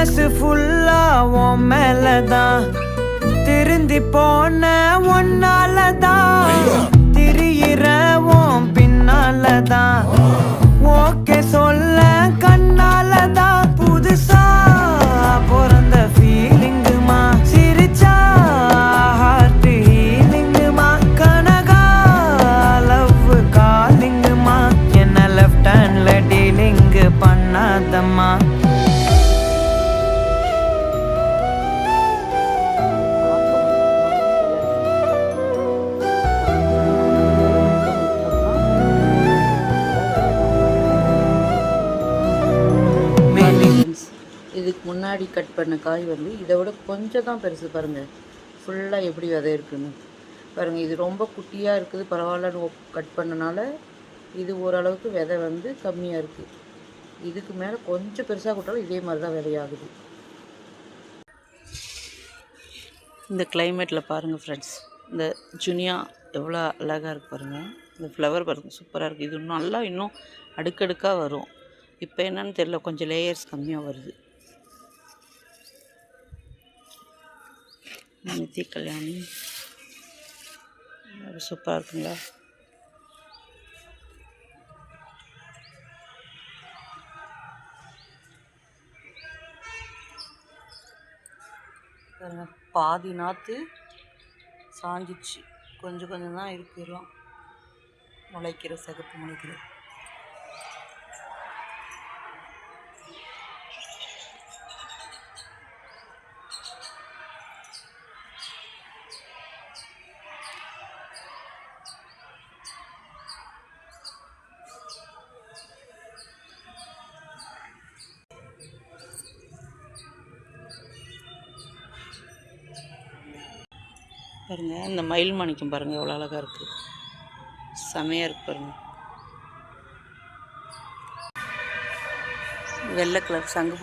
மனசு ஃபுல்லா உன் மேலதான் திருந்தி போன ஒன்னாலதான் திரியிற உன் பின்னாலதான் ஓகே சொல்ல கண்ணாலதான் புதுசா பிறந்த ஃபீலிங்குமா சிரிச்சா ஹார்ட் ஹீலிங்குமா கனகா லவ் காலிங்குமா என்ன லெஃப்ட் ஹேண்ட்ல டீலிங் பண்ணாதம்மா இதுக்கு முன்னாடி கட் பண்ண காய் வந்து இதை விட கொஞ்சம் தான் பெருசு பாருங்கள். ஃபுல்லாக எப்படி விதை இருக்குன்னு பாருங்கள். இது ரொம்ப குட்டியாக இருக்குது, பரவாயில்லன்னு கட் பண்ணனால இது ஓரளவுக்கு விதை வந்து கம்மியாக இருக்குது. இதுக்கு மேலே கொஞ்சம் பெருசாக கொடுத்தாலும் இதே மாதிரி தான் விதையாகுது. இந்த கிளைமேட்டில் பாருங்கள் ஃப்ரெண்ட்ஸ், இந்த ஜுனியா எவ்வளோ அழகாக இருக்குது பாருங்கள். இந்த ஃப்ளவர் பாருங்கள், சூப்பராக இருக்குது. இது நல்லா இன்னும் அடுக்கடுக்காக வரும். இப்போ என்னன்னு தெரியல, கொஞ்சம் லேயர்ஸ் கம்மியாக வருது. நித்தி கல்யாணி சூப்பராக இருக்குங்களா? பாருங்க, பாதி நாற்று சாஞ்சிச்சு, கொஞ்சம் கொஞ்சம் தான் இருக்கிறோம் முளைக்கிற சிகப்பு முளைக்கிற. பாருங்கள், இந்த மயில் மாணிக்கம் பாருங்கள் எவ்வளோ அழகாக இருக்குது, செமையாக இருக்குது பாருங்கள். வெள்ளை கலர் சங்கு